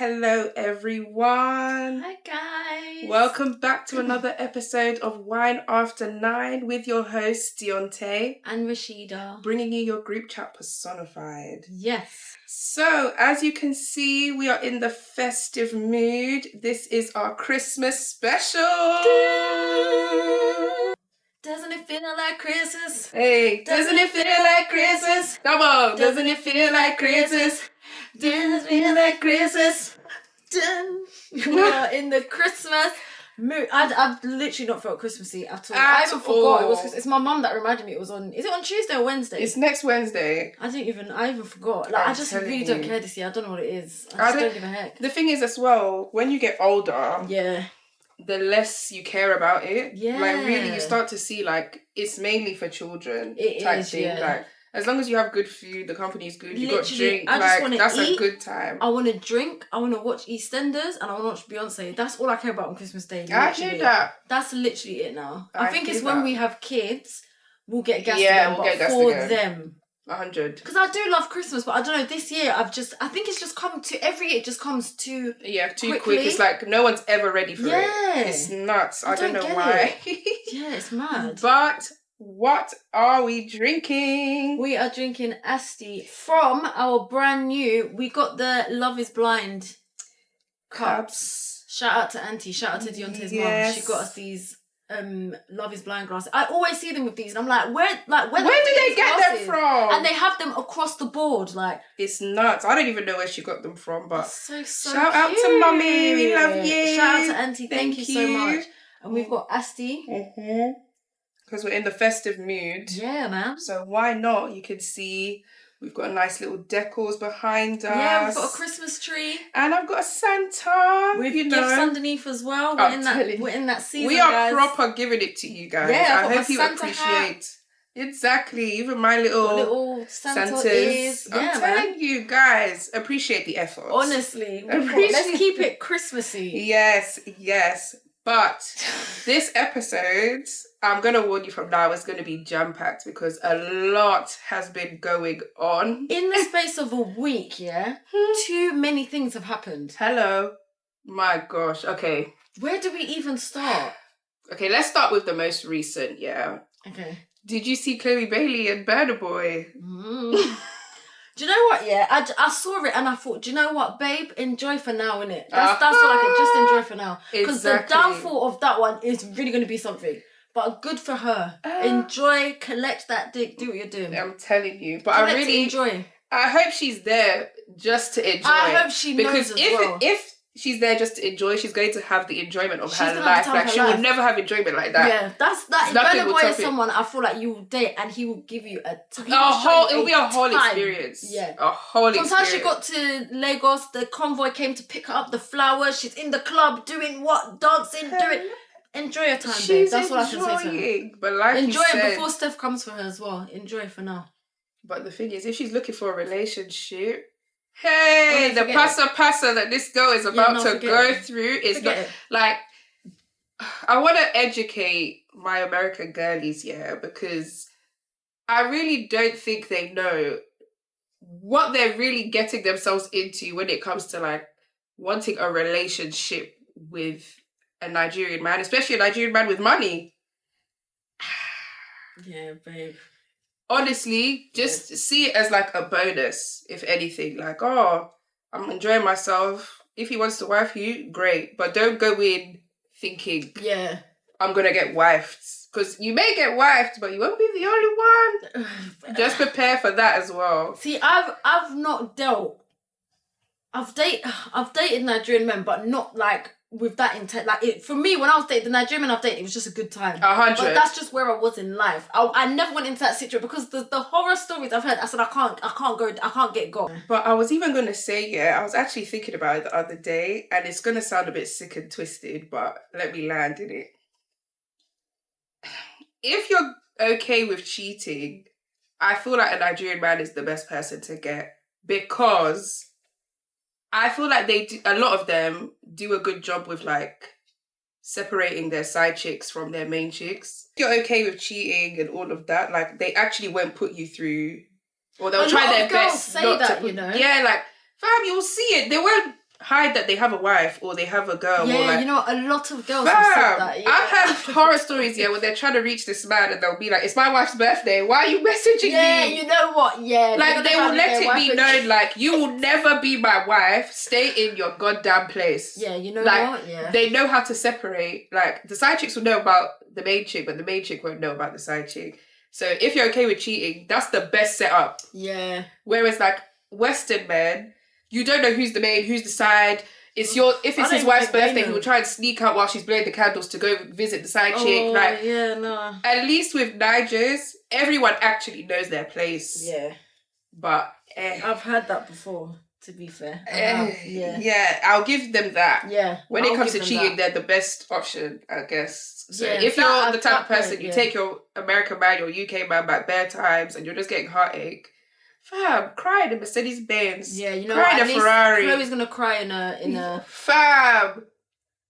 Hello, everyone. Hi, guys. Welcome back to another episode of Wine After 9 with your hosts, Dionté and Rashida. Bringing you your group chat personified. Yes. So, as you can see, we are in the festive mood. This is our Christmas special. Doesn't it feel like Christmas? Hey, doesn't it feel like Christmas? Come on, doesn't it feel like Christmas? Doesn't it feel like Christmas? We are in the Christmas mood. I've literally not felt Christmassy at all. I even forgot it was Christmas. It's my mum that reminded me it was on. Is it on Tuesday or Wednesday? It's next Wednesday. I even forgot. Like, I just really don't care this year. I don't know what it is. I just don't give a heck. The thing is as well, when you get older, the less you care about it. Yeah. Like, really, you start to see, like, it's mainly for children type thing. Yeah. Like, as long as you have good food, the company's good, you got drink, I just wanna that's eat, a good time. I want to drink, I want to watch EastEnders, and I want to watch Beyonce. That's all I care about on Christmas Day. I hear that. That's literally it now. I think it's when we have kids, we'll get gassed again, them. 100. Because I do love Christmas, but I don't know, this year I think it's just come to, every year it just comes too too quick. It's like no one's ever ready for it. It's nuts. I don't know why. Yeah, it's mad. But what are we drinking? We are drinking Asti from our brand new, we got the Love is Blind cups. Shout out to Auntie, shout out to Deonte's mum. She got us these Love is Blind glasses. I always see them with these and I'm like, where did they get them from? And they have them across the board, like, it's nuts. I don't even know where she got them from, but so shout out to mummy, we love you. Shout out to Auntie, thank you so much. And we've got Asti. Because we're in the festive mood. Yeah, man. So why not? You can see we've got a nice little decors behind us. Yeah, we've got a Christmas tree. And I've got a Santa. With gifts underneath as well. We're in that season, we are proper giving it to you guys. Yeah, I hope you appreciate. Hat. Exactly. Even my little Santas. Is. I'm telling you guys, appreciate the effort. Honestly. Let's keep it Christmassy. Yes. But this episode, I'm going to warn you from now, it's going to be jam-packed because a lot has been going on. In the space of a week, too many things have happened. Hello. My gosh. Okay. Where do we even start? Okay, let's start with the most recent, Okay. Did you see Chloe Bailey and Burna Boy? Do you know what, I saw it and I thought, do you know what, babe? Enjoy for now, innit? That's all I can, just enjoy for now. Because the downfall of that one is really going to be something. But good for her. Enjoy, collect that dick, do what you're doing. I'm telling you. But I really enjoy. I hope she's there just to enjoy. I hope she knows if she's there just to enjoy, she's going to have the enjoyment of her life. Like, she will never have enjoyment like that. Yeah, that. Burna Boy is someone I feel like you will date and he will give you it will be a whole experience. Yeah. A whole experience. Sometimes she got to Lagos, the convoy came to pick her up the flowers, she's in the club doing what? Dancing, doing. Enjoy your time, babe. That's what I can say to her. But like enjoy it before Steph comes for her as well. Enjoy it for now. But the thing is, if she's looking for a relationship, hey, the passa that this girl is about to go through is not like. I want to educate my American girlies, because I really don't think they know what they're really getting themselves into when it comes to like wanting a relationship with a Nigerian man, especially a Nigerian man with money. Yeah, babe. Honestly, just see it as like a bonus, if anything. Like, I'm enjoying myself. If he wants to wife you, great. But don't go in thinking, I'm going to get wifed. Because you may get wifed, but you won't be the only one. Just prepare for that as well. See, I've not dealt. I've dated Nigerian men, but not like with that intent. Like, for me, when I was dating the Nigerian men I've dated, it was just a good time. 100. But that's just where I was in life. I never went into that situation because the horror stories I've heard, I said I can't get got. But I was even going to say, I was actually thinking about it the other day, and it's going to sound a bit sick and twisted, but let me land in it. If you're okay with cheating, I feel like a Nigerian man is the best person to get, because I feel like a lot of them do a good job with like separating their side chicks from their main chicks. If you're okay with cheating and all of that, like, they actually won't put you through, or they'll try their best. Say that, you know. Yeah, like, fam, you'll see it. They won't hide that they have a wife or they have a girl. Yeah, or like, you know, a lot of girls have said that. Yeah. I've heard horror stories, when they're trying to reach this man and they'll be like, it's my wife's birthday. Why are you messaging me? Yeah, you know what? Yeah. Like, they will let it be known, like, you will never be my wife. Stay in your goddamn place. Yeah, you know like, what? Yeah. They know how to separate. Like, the side chicks will know about the main chick, but the main chick won't know about the side chick. So if you're okay with cheating, that's the best setup. Yeah. Whereas, like, Western men, you don't know who's the main, who's the side. If it's his wife's birthday, he will try and sneak out while she's blowing the candles to go visit the side chick. Like, yeah, no. At least with Nigers, everyone actually knows their place. Yeah. But I've heard that before, to be fair. Yeah, I'll give them that. Yeah. When it comes to cheating, they're the best option, I guess. So if you're the type of person, you take your American man, your UK man back bare times, and you're just getting heartache, fam, cry in a Mercedes-Benz. Yeah, you know cry what? in a Ferrari. Chloe's gonna cry in a fam.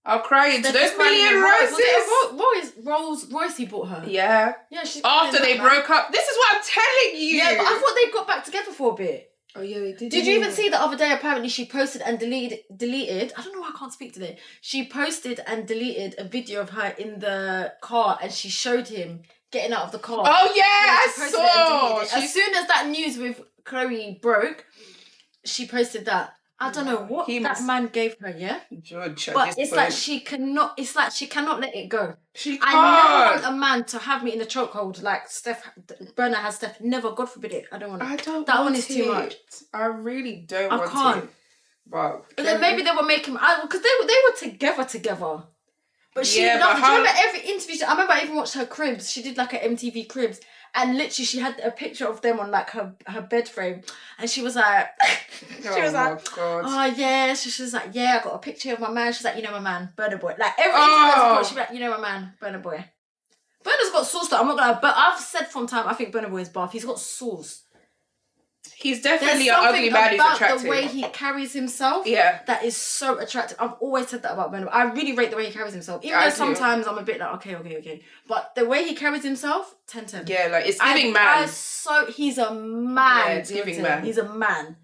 I'll cry into those million roses. Rolls Royce he bought her. Yeah. Yeah, she's after they broke up. This is what I'm telling you. Yeah, but I thought they got back together for a bit. Oh yeah, they did. Did you even see the other day? Apparently, she posted and deleted. I don't know why I can't speak today. She posted and deleted a video of her in the car, and she showed him getting out of the car. Oh yeah, I saw. As soon as that news with Chloe broke, she posted that. I don't know what that man gave her, yeah? Judge, but it's like she cannot let it go. She can't. I never want a man to have me in a chokehold like Burna has Steph. Never, God forbid it. I don't want it. I don't that want one is too much. I really don't want it. But then maybe they were making, because they were together. But she loved it. Do you remember every interview? I remember I even watched her Cribs. She did like an MTV Cribs. And literally, she had a picture of them on like her bed frame, and she was like, God. Oh yeah. So she was like, yeah, I got a picture of my man. She's like, you know my man, Burna Boy. Like every interview she'd be like, you know my man, Burna Boy. Burna's got sauce though. I'm not gonna. But I've said from time, I think Burna Boy is buff. He's got sauce. He's definitely an ugly man who's attractive. The way he carries himself, that is so attractive. I've always said that about Burna Boy. I really rate the way he carries himself. Even though sometimes I'm a bit like, okay. But the way he carries himself, 10/10. Yeah, like it's giving man. He's a man. Yeah, it's giving man. He's a man.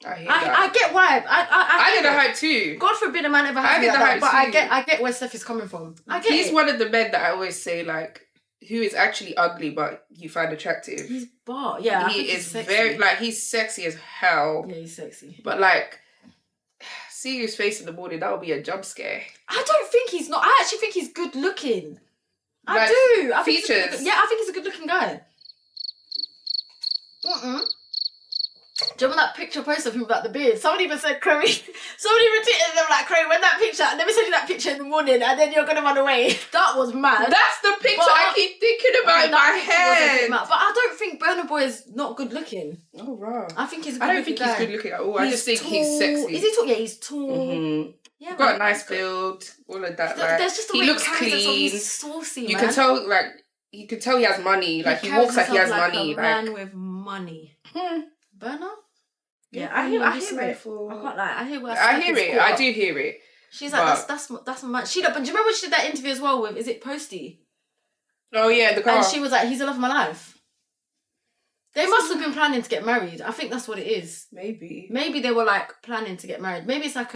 I get why. I get the hype too. God forbid a man ever has me like that. But I get where Steph is coming from. He's one of the men that I always say like, who is actually ugly but you find attractive. He's bar. Yeah, he is very he's sexy as hell. Yeah, he's sexy. But like, seeing his face in the morning, that would be a jump scare. I don't think he's not. I actually think he's good looking. I do. I think features. I think he's a good looking guy. Do you remember that picture post of him about the beard? Somebody even said, Chloe, somebody retweeted them like, Chloe, when that picture, let me send you that picture in the morning and then you're going to run away. That was mad. That's the picture I keep thinking about in my head. But I don't think Burna Boy is not good looking. Oh, wow. I think he's a good looking guy. I don't think he's good looking at all. I just think he's sexy. Is he tall? Yeah, he's tall. Mm-hmm. Yeah, got a nice build, all of that. There's just the way he looks clean. He's saucy, man. You can tell, like, he has money. Like, he walks like he has money. A man with money. Burna? Yeah, I hear it. I can't lie. I hear it. I do hear it. She's like, that's my man. But do you remember when she did that interview as well with, is it Posty? Oh yeah, the car. And she was like, he's the love of my life. They must have been planning to get married. I think that's what it is. Maybe they were like planning to get married. Maybe it's like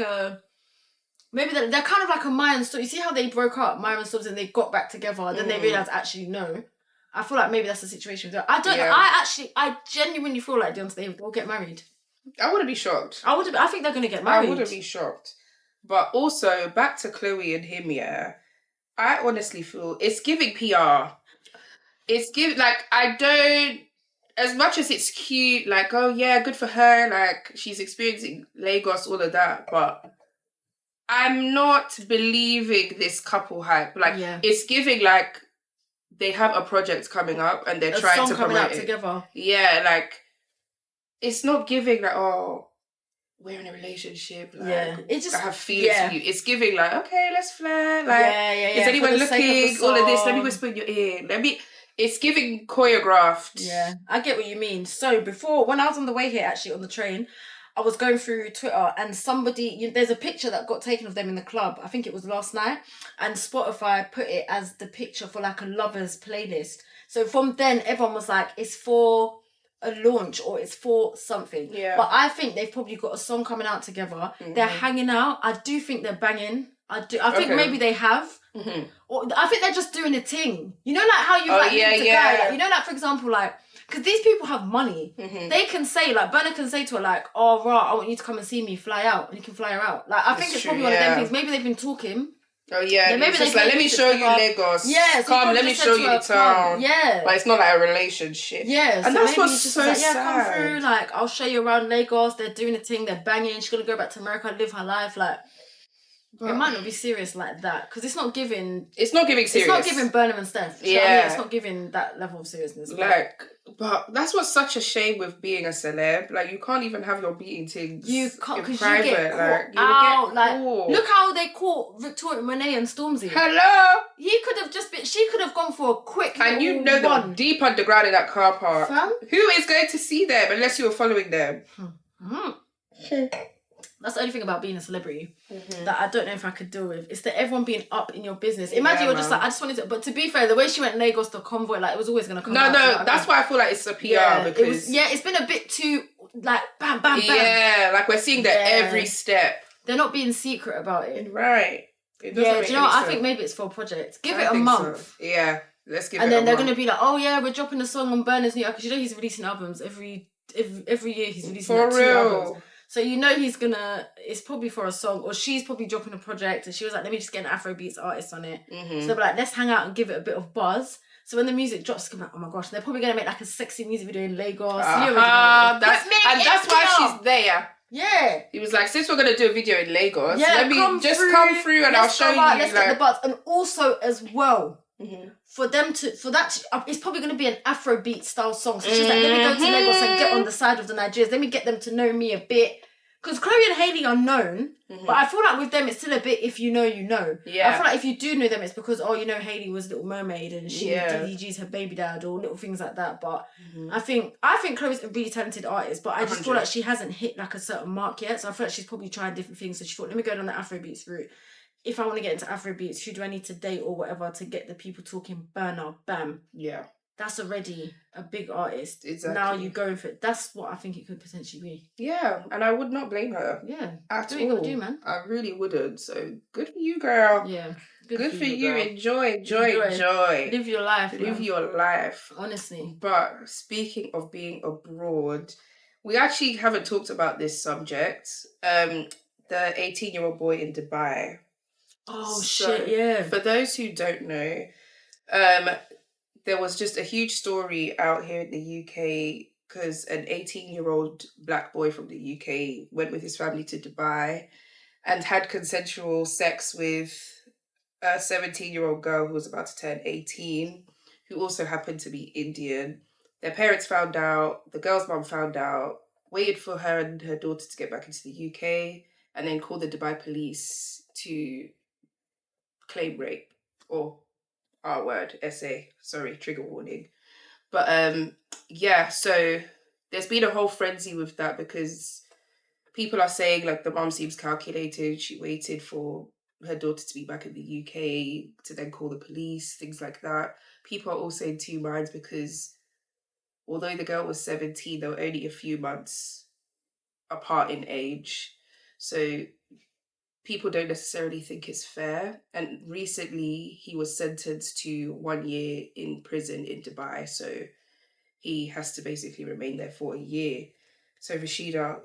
maybe they're kind of like a Mayan story. You see how they broke up, Mayan stories, and they got back together, and then they realised actually no. I feel like maybe that's the situation. I genuinely feel like they will get married. I wouldn't be shocked. I think they're going to get married. I wouldn't be shocked. But also, back to Chloe and him, I honestly feel it's giving PR. It's giving, like, I don't, as much as it's cute, like, oh yeah, good for her, like, she's experiencing Lagos, all of that, but I'm not believing this couple hype. Like, it's giving, like, they have a project coming up and they're trying to promote it. Together. Yeah, like, it's not giving like, oh, we're in a relationship. Like, it just, I have feelings for you. It's giving like, okay, let's flirt. Like, is anyone looking? All of this. Let me whisper in your ear. It's giving choreographed. Yeah, I get what you mean. So when I was on the way here, actually on the train, I was going through Twitter and there's a picture that got taken of them in the club. I think it was last night, and Spotify put it as the picture for like a lovers playlist. So from then, everyone was like, it's for a launch or it's for something. Yeah. But I think they've probably got a song coming out together. They're hanging out. I do think they're banging. I think maybe they have. Or I think they're just doing a thing. You know, like how you guy. Like, you know, like for example, like because these people have money. They can say like Burna can say to her like, "Oh, right, I want you to come and see me. Fly out," and he can fly her out. Like I think it's probably one of them things. Maybe they've been talking. Oh yeah, maybe just like let me show you Lagos. Yeah, come, let me show you the town. Yeah, but it's not like a relationship. Yeah, and so that's what's so like, sad. Come through. Like I'll show you around Lagos. They're doing a thing. They're banging. She's gonna go back to America, live her life. Like it might not be serious like that because it's not giving. It's not giving serious. It's not giving Burnham and Steph. Yeah, it's not giving that level of seriousness. But that's what's such a shame with being a celeb. Like you can't even have your meetings. You can't because you get caught out. Look how they caught Victoria Monet and Stormzy. Hello. He could have just been. She could have gone for a quick. And you know they're deep underground in that car park. Who is going to see them unless you were following them? That's the only thing about being a celebrity that I don't know if I could deal with. It's that everyone being up in your business. Imagine you're just like, I just wanted to... But to be fair, the way she went Lagos to Convoy, like, it was always going to come out. No, that's why I feel like it's a PR because... It's been a bit too, like, bam, bam, bam. Yeah, like we're seeing that every step. They're not being secret about it. Right. Do you know what? I think maybe it's for a project. Give it a month. So. Yeah, let's give it a month. And then they're going to be like, oh yeah, we're dropping a song on Burna's new... Because you know he's releasing albums every year. He's releasing like 2 albums. So you know he's gonna, it's probably for a song, or she's probably dropping a project, and she was like, let me just get an Afrobeats artist on it. So they're like, let's hang out and give it a bit of buzz. So when the music drops, it's like, oh my gosh, they're probably gonna make like a sexy music video in Lagos. That's why she's there. Yeah. He was like, since we're gonna do a video in Lagos, let me come through and I'll show you. Let's get the buzz. And also as well, for that, it's probably going to be an Afrobeat style song. So she's like, let me go to Lagos and get on the side of the Nigerians. Let me get them to know me a bit. Because Chloe and Hailey are known, but I feel like with them, it's still a bit if you know, you know. Yeah. I feel like if you do know them, it's because, oh, you know, Hailey was Little Mermaid and she DDG's her baby dad or little things like that. But I think Chloe's a really talented artist, but I just feel like she hasn't hit like a certain mark yet. So I feel like she's probably trying different things. So she thought, let me go down the Afrobeats route. If I want to get into Afrobeats, who do I need to date or whatever to get the people talking Burna? Bam. Yeah. That's already a big artist. Exactly. Now you go for it. That's what I think it could potentially be. Yeah, and I would not blame her. Yeah. At all. You gotta do, man. I really wouldn't. So good for you, girl. Yeah. Good for you. Enjoy. Live your life. Live your life. Honestly. But speaking of being abroad, we actually haven't talked about this subject. The 18-year-old boy in Dubai. Oh, shit, yeah. For those who don't know, there was just a huge story out here in the UK because an 18-year-old black boy from the UK went with his family to Dubai and had consensual sex with a 17-year-old girl who was about to turn 18, who also happened to be Indian. Their parents found out, the girl's mum found out, waited for her and her daughter to get back into the UK, and then called the Dubai police to claim rape, or R-word, essay, sorry, trigger warning. But so there's been a whole frenzy with that because people are saying like the mum seems calculated, she waited for her daughter to be back in the UK to then call the police, things like that. People are also in two minds because although the girl was 17, they were only a few months apart in age. So people don't necessarily think it's fair. And recently he was sentenced to 1 year in prison in Dubai. So he has to basically remain there for a year. So Rashida,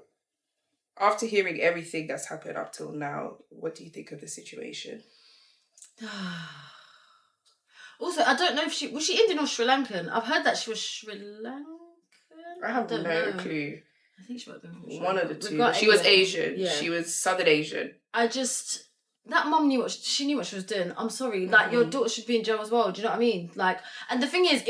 after hearing everything that's happened up till now, what do you think of the situation? Also, I don't know if was she Indian or Sri Lankan? I've heard that she was Sri Lankan. I have no clue. I think she might have been one of the two. She was Asian. Yeah. She was Southern Asian. That mum knew what she was doing. I'm sorry. Like, your daughter should be in jail as well. Do you know what I mean? Like, and the thing is,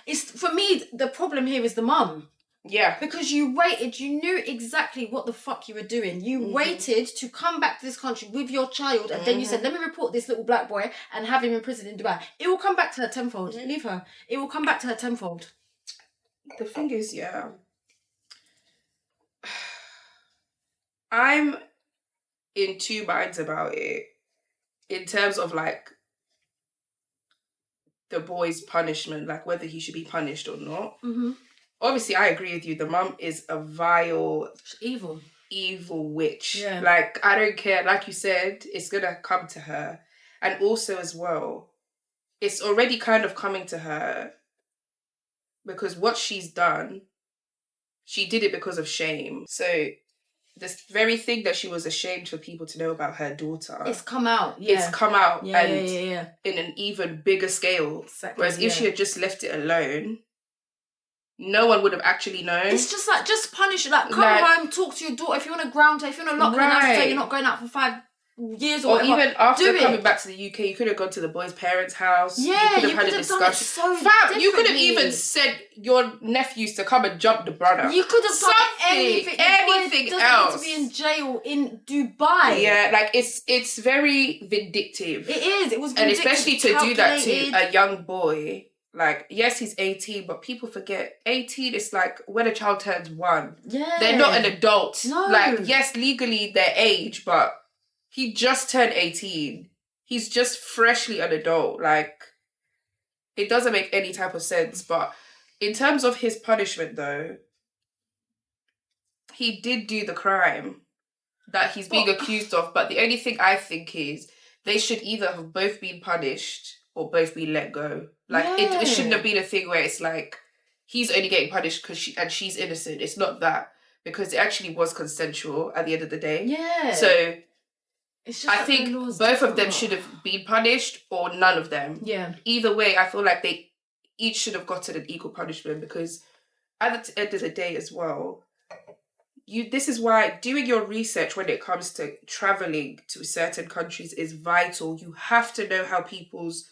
it's for me, the problem here is the mum. Yeah. Because you waited, you knew exactly what the fuck you were doing. You waited to come back to this country with your child, and then you said, let me report this little black boy and have him in prison in Dubai. It will come back to her tenfold. Leave her. It will come back to her tenfold. The thing is, I'm in two minds about it in terms of like the boy's punishment, like whether he should be punished or not. obviously I agree with you. The mum is a vile... evil witch. Yeah. Like, I don't care. Like you said, it's gonna come to her. And also as well, it's already kind of coming to her because what she's done, she did it because of shame. So this very thing that she was ashamed for people to know about her daughter, it's come out. Yeah. It's come out, yeah, and yeah. in an even bigger scale. Exactly, whereas if she had just left it alone, no one would have actually known. It's just like, just punish it. Like, come home, talk to your daughter. If you want to ground her, if you want to lock her in house, say you're not going out for 5 years or whatever. Even after coming back to the UK, you could have gone to the boy's parents' house. Yeah, you could have had a discussion. You could have even said your nephews to come and jump the brother. You could have done anything else. Doesn't need to be in jail in Dubai. Yeah, like it's very vindictive. It is. It was vindictive, and especially to do that to a young boy. Like, yes, he's 18, but people forget 18 is like when a child turns 1. Yeah, they're not an adult. No, like, yes, legally their age, but he just turned 18. He's just freshly an adult. Like, it doesn't make any type of sense. But in terms of his punishment, though, he did do the crime that he's being accused of. But the only thing I think is they should either have both been punished or both be let go. Like, it shouldn't have been a thing where it's like, he's only getting punished because she's innocent. It's not that. Because it actually was consensual at the end of the day. Yeah. So it's just I think both of them should have been punished or none of them. Yeah. Either way, I feel like they each should have gotten an equal punishment because at the end of the day as well, this is why doing your research when it comes to traveling to certain countries is vital. You have to know how people's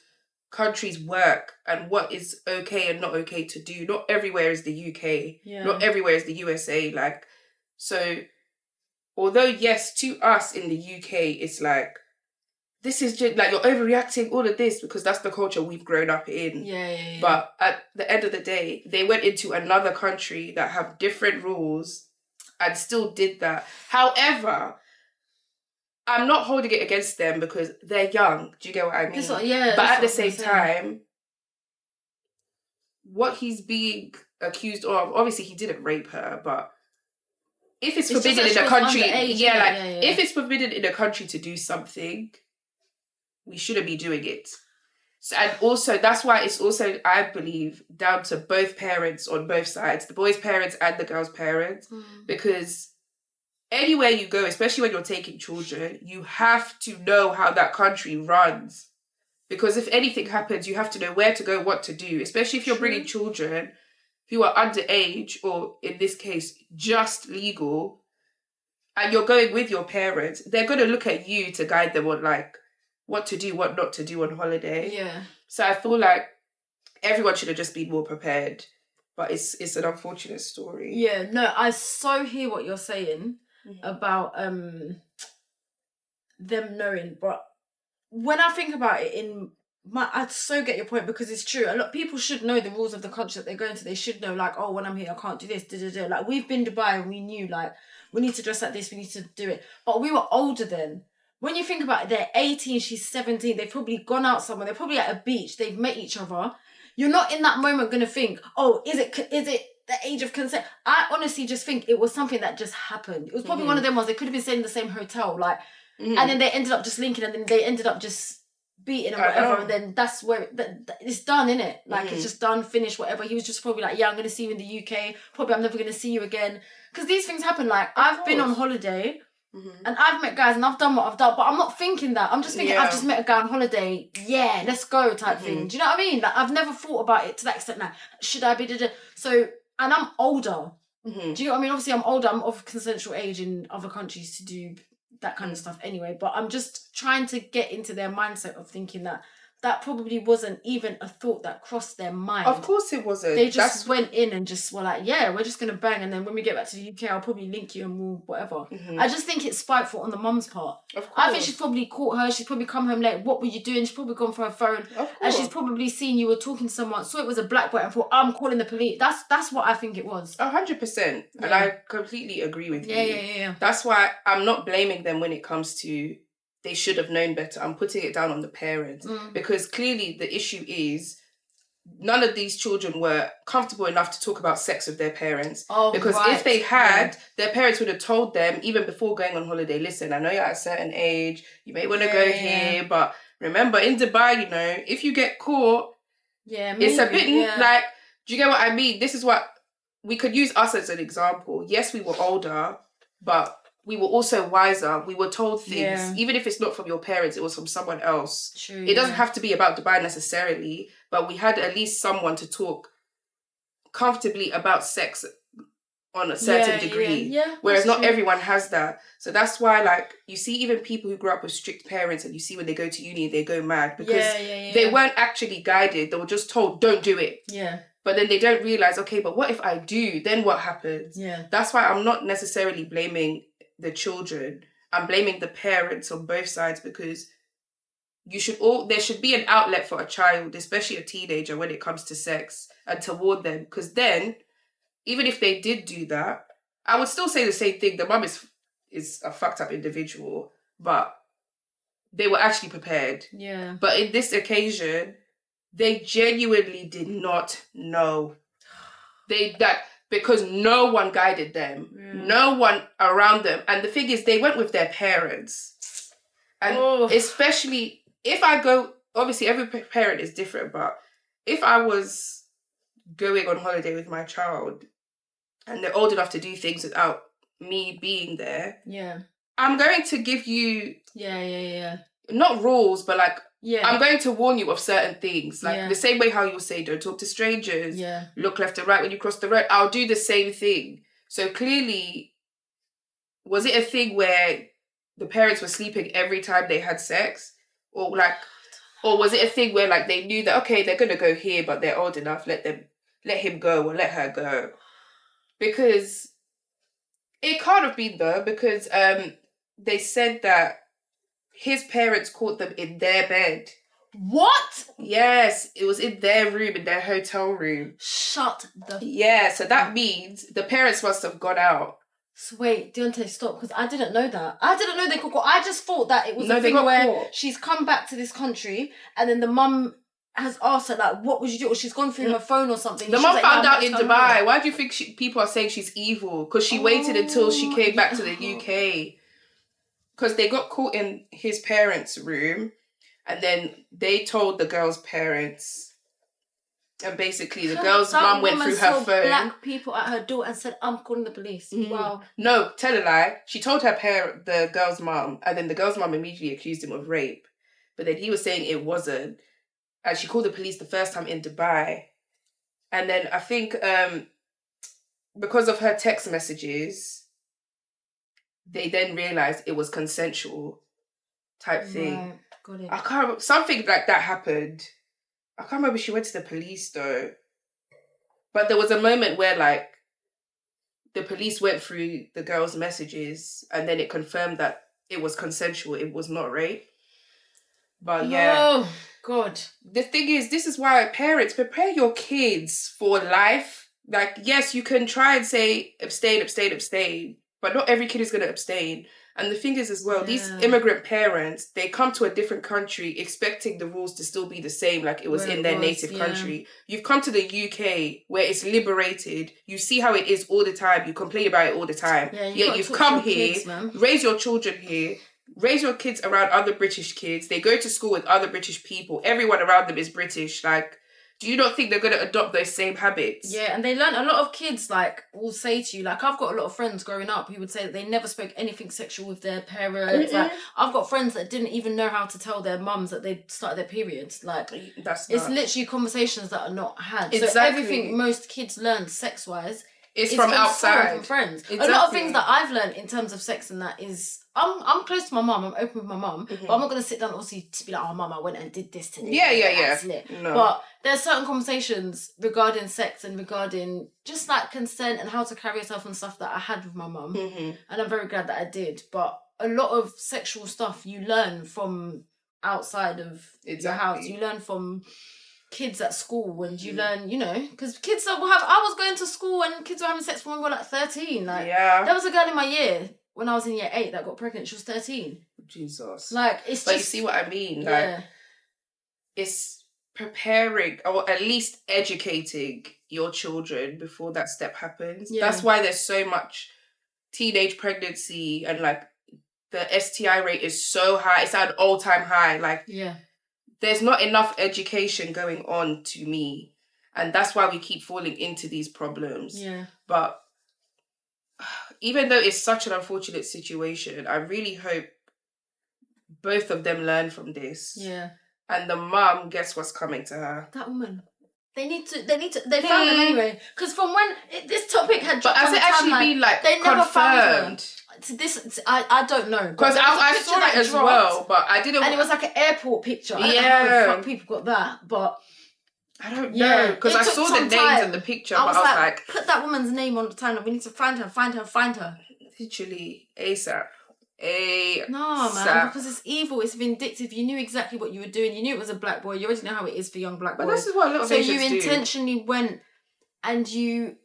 countries work and what is okay and not okay to do. Not everywhere is the UK. Yeah. Not everywhere is the USA. Like, so although yes, to us in the UK, it's like, this is just like, you're overreacting, all of this, because that's the culture we've grown up in. Yeah. But at the end of the day, they went into another country that have different rules and still did that. However, I'm not holding it against them because they're young. Do you get what I mean? But at the same time, what he's being accused of, obviously he didn't rape her, but if it's forbidden in a country, if it's forbidden in a country to do something, we shouldn't be doing it. So, and also, that's why it's also, I believe, down to both parents on both sides, the boy's parents and the girl's parents, because anywhere you go, especially when you're taking children, you have to know how that country runs. Because if anything happens, you have to know where to go, what to do, especially if you're bringing children who are underage, or in this case, just legal, and you're going with your parents, they're going to look at you to guide them on, like, what to do, what not to do on holiday. Yeah. So I feel like everyone should have just been more prepared. But it's an unfortunate story. Yeah, no, I so hear what you're saying about them knowing, but when I think about it, I so get your point, because it's true. A lot of people should know the rules of the country that they're going to. They should know, like, oh, when I'm here, I can't do this. Like, we've been to Dubai and we knew, like, we need to dress like this, we need to do it. But we were older then. When you think about it, they're 18, she's 17. They've probably gone out somewhere. They're probably at a beach. They've met each other. You're not in that moment going to think, oh, is it the age of consent? I honestly just think it was something that just happened. It was probably one of them ones. They could have been staying in the same hotel, like, and then they ended up just linking, and then they ended up just beating and whatever, and then that's where it's done, innit? Like, it's just done, finished, whatever. He was just probably like, yeah, I'm going to see you in the UK. Probably I'm never going to see you again. Because these things happen. Like, I've been on holiday, and I've met guys and I've done what I've done, but I'm not thinking that. I'm just thinking, I've just met a guy on holiday. Yeah, let's go type thing. Do you know what I mean? Like, I've never thought about it to that extent. Like, should I be... So, and I'm older. Do you know what I mean? Obviously, I'm older. I'm of consensual age in other countries to do that kind of stuff anyway. But I'm just trying to get into their mindset of thinking that probably wasn't even a thought that crossed their mind. Of course it wasn't. They just went in and just were like, yeah, we're just going to bang. And then when we get back to the UK, I'll probably link you and we'll whatever. I just think it's spiteful on the mum's part. Of course. I think she's probably caught her. She's probably come home late. What were you doing? She's probably gone for her phone. Of course. And she's probably seen you were talking to someone, saw it was a black boy and thought, I'm calling the police. That's what I think it was. 100%. And I completely agree with you. Yeah. That's why I'm not blaming them when it comes to they should have known better. I'm putting it down on the parents because clearly the issue is none of these children were comfortable enough to talk about sex with their parents. Because right. if they had, their parents would have told them, even before going on holiday, listen, I know you're at a certain age, you may want to go here, but remember, in Dubai, if you get caught, it's a bit like, do you get what I mean? This is what, we could use us as an example. Yes, we were older, but we were also wiser. We were told things, even if it's not from your parents, it was from someone else. True, it doesn't have to be about Dubai necessarily, but we had at least someone to talk comfortably about sex on a certain degree. Whereas not everyone has that. So that's why, like, you see even people who grew up with strict parents, and you see when they go to uni, they go mad because they weren't actually guided. They were just told, don't do it. But then they don't realise, okay, but what if I do? Then what happens? That's why I'm not necessarily blaming the children. I'm blaming the parents on both sides, because there should be an outlet for a child, especially a teenager, when it comes to sex and toward them. Because then, even if they did do that, I would still say the same thing. The mum is a fucked up individual, but they were actually prepared. But in this occasion, they genuinely did not know. Because no one guided them. No one around them. And the thing is, they went with their parents. And especially, if I go, obviously every parent is different, but if I was going on holiday with my child and they're old enough to do things without me being there, I'm going to give you not rules, but like, I'm going to warn you of certain things. Like the same way how you will say, don't talk to strangers, look left and right when you cross the road. I'll do the same thing. So clearly, was it a thing where the parents were sleeping every time they had sex? Or was it a thing where like they knew that, okay, they're gonna go here, but they're old enough, let him go or let her go? Because it can't have been though, because they said that his parents caught them in their bed. What? Yes, it was in their room, in their hotel room. Shut the... So that means the parents must have gone out. So wait, Dionté, stop, because I didn't know that. I didn't know they could go. I just thought that it was a thing where she's come back to this country and then the mum has asked her, like, what would you do? Or she's gone through her phone or something. The mum found out in Dubai. Why do you think people are saying she's evil? Because she waited until she came back to the UK. Because they got caught in his parents' room and then they told the girl's parents. And basically, the girl's mum went through her phone. Black people at her door and said, "I'm calling the police." Wow. No, tell a lie. She told the girl's mum, and then the girl's mum immediately accused him of rape. But then he was saying it wasn't. And she called the police the first time in Dubai. And then I think because of her text messages, they then realised it was consensual type thing. Right. Got it. I can't remember. Something like that happened. I can't remember if she went to the police though. But there was a moment where like the police went through the girl's messages and then it confirmed that it was consensual. It was not rape. But yeah. Oh, God. The thing is, this is why parents, prepare your kids for life. Like, yes, you can try and say abstain, but not every kid is going to abstain. And the thing is as well, these immigrant parents, they come to a different country expecting the rules to still be the same like it was in their native country. You've come to the UK where it's liberated. You see how it is all the time. You complain about it all the time. Yet you've come here, raise your children here, raise your kids around other British kids. They go to school with other British people. Everyone around them is British. Like, do you not think they're going to adopt those same habits? Yeah, and they learn, a lot of kids, like, will say to you, like, I've got a lot of friends growing up who would say that they never spoke anything sexual with their parents. Like, I've got friends that didn't even know how to tell their mums that they'd started their periods. Like, it's literally conversations that are not had. Exactly. So everything most kids learn sex-wise is from outside. From friends. Exactly. A lot of things that I've learned in terms of sex and that is... I'm close to my mum. I'm open with my mum, but I'm not gonna sit down obviously to be like, "Oh, mum, I went and did this today." Yeah. No. But there's certain conversations regarding sex and regarding just like consent and how to carry yourself and stuff that I had with my mum, and I'm very glad that I did. But a lot of sexual stuff you learn from outside of your house. You learn from kids at school, and you learn, because kids will have. I was going to school and kids were having sex when we were like 13. Like, there was a girl in my year. When I was in year 8 that got pregnant, she was 13. Jesus. Like, it's but you see what I mean? Like, it's preparing or at least educating your children before that step happens. Yeah. That's why there's so much teenage pregnancy and like the STI rate is so high. It's at an all-time high. Like, there's not enough education going on to me. And that's why we keep falling into these problems. Yeah. But even though it's such an unfortunate situation, I really hope both of them learn from this. Yeah. And the mum gets what's coming to her. That woman. They found them anyway. Because from when this topic had dropped on the timeline, has it actually been like they confirmed? Never found her. I don't know. Because I saw it as well, but I didn't. And it was like an airport picture. Yeah. I don't know how the fuck people got that, but I don't know. Because I saw the names in the picture, but I was like, put that woman's name on the timeline. We need to find her. Literally ASAP. No, man, because it's evil, it's vindictive. You knew exactly what you were doing. You knew it was a black boy. You already know how it is for young black boys. But this is what a lot of Asians do. So you intentionally went and you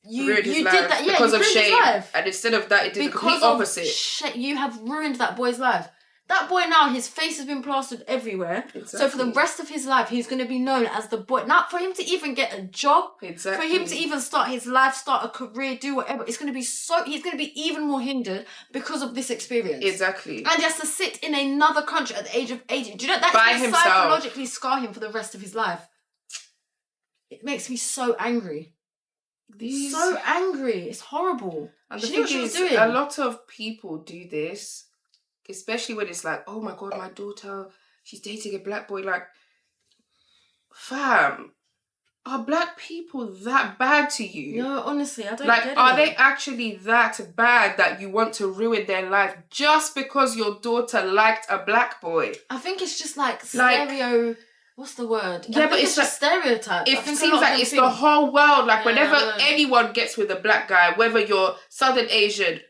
ruined his life did that, because of shame. And instead of that, it did the complete opposite. You have ruined that boy's life. That boy now, his face has been plastered everywhere. Exactly. So for the rest of his life, he's going to be known as the boy. Not for him to even get a job. Exactly. For him to even start his life, start a career, do whatever. It's going to be he's going to be even more hindered because of this experience. Exactly. And he has to sit in another country at the age of 80. Do you know that by can himself psychologically scar him for the rest of his life? It makes me so angry. So angry. It's horrible. And the thing is, a lot of people do this. Especially when it's like, oh my God, my daughter, she's dating a black boy. Like, fam, are black people that bad to you? No, honestly, I don't get it. Like, are they actually that bad that you want to ruin their life just because your daughter liked a black boy? I think it's just like stereo... What's the word? Yeah, but it's just stereotetype. It seems like it's the whole world. Like, whenever anyone gets with a black guy, whether you're Southern Asian,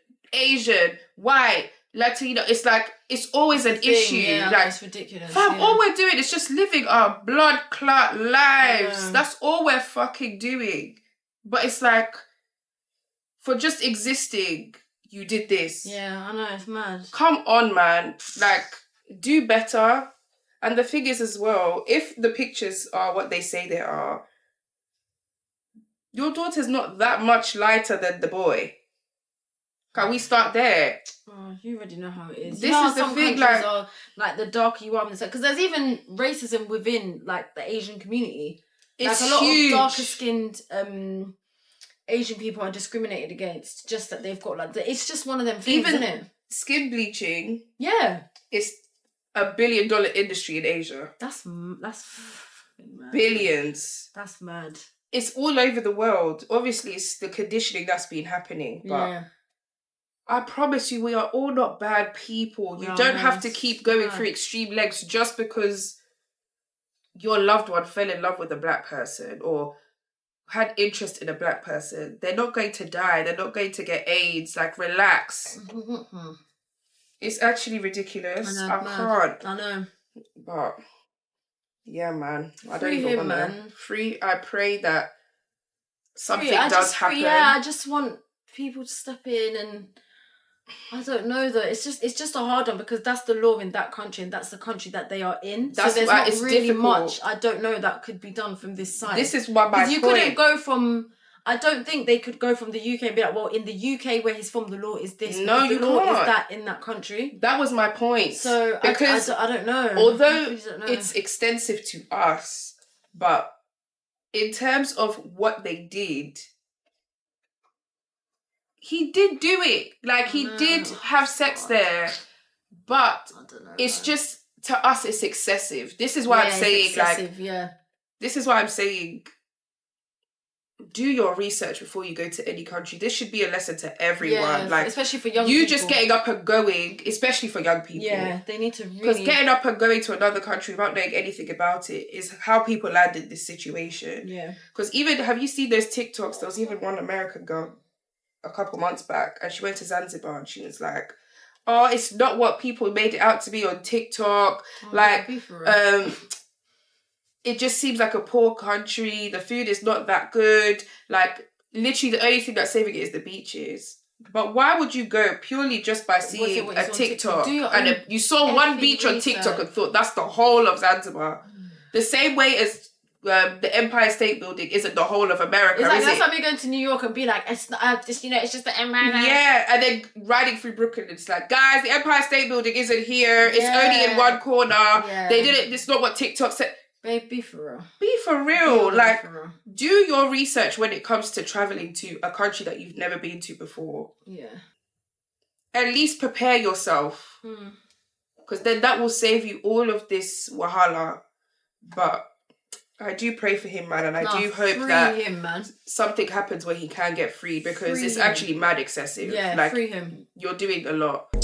white, Latino, it's like, it's always an issue. Yeah, like, it's ridiculous. Fam, all we're doing is just living our blood clot lives. That's all we're fucking doing. But it's like, for just existing, you did this. Yeah, I know, it's mad. Come on, man. Like, do better. And the thing is as well, if the pictures are what they say they are, your daughter's not that much lighter than the boy. Can we start there? Oh, you already know how it is. This is the thing, like the darker you are, because there's even racism within like the Asian community. It's like a lot huge. of darker skinned Asian people are discriminated against, just that they've got like it's just one of them things, isn't it? Skin bleaching. Yeah, it's $1 billion industry in Asia. That's mad. Billions. That's mad. It's all over the world. Obviously, it's the conditioning that's been happening, but I promise you, we are all not bad people. You don't have to keep going through extreme lengths just because your loved one fell in love with a black person or had interest in a black person. They're not going to die. They're not going to get AIDS. Like, relax. It's actually ridiculous. I can't. I know. But, yeah, man. I don't even want to. Free. I pray that something does happen. Yeah, I just want people to step in and... I don't know though. It's just a hard one because that's the law in that country and that's the country that they are in. So there's not really much I don't know that could be done from this side. This is my point. You couldn't go from... I don't think they could go from the UK and be like, well, in the UK where he's from, the law is this. No, you the law can't. is that in that country. That was my point. So because I don't know. Although it's extensive to us, but in terms of what they did... He did do it. Like, he did have sex there. But it's just, to us, it's excessive. This is why I'm saying, this is why I'm saying, do your research before you go to any country. This should be a lesson to everyone. Yeah, like, especially for young people. You just getting up and going, especially for young people. Yeah, they need to really... Because getting up and going to another country without knowing anything about it is how people landed in this situation. Yeah. Because even, have you seen those TikToks? There was even one American girl a couple months back, and she went to Zanzibar and she was like, oh, it's not what people made it out to be on TikTok. It just seems like a poor country. The food is not that good. Like, literally the only thing that's saving it is the beaches. But why would you go purely just by seeing a TikTok? And you saw one beach on TikTok and thought that's the whole of Zanzibar. The same way as the Empire State Building isn't the whole of America, it's like, that's like me going to New York and be like, it's not, just, it's just the Empire. Yeah, and then riding through Brooklyn, it's like, guys, the Empire State Building isn't here. It's only in one corner. Yeah. They did it. It's not what TikTok said. Babe, be for real. Be for real. Do your research when it comes to traveling to a country that you've never been to before. Yeah. At least prepare yourself. Because then that will save you all of this wahala. But I do pray for him, man, and I do hope that something happens where he can get freed, because it's actually mad excessive. Yeah, free him. You're doing a lot.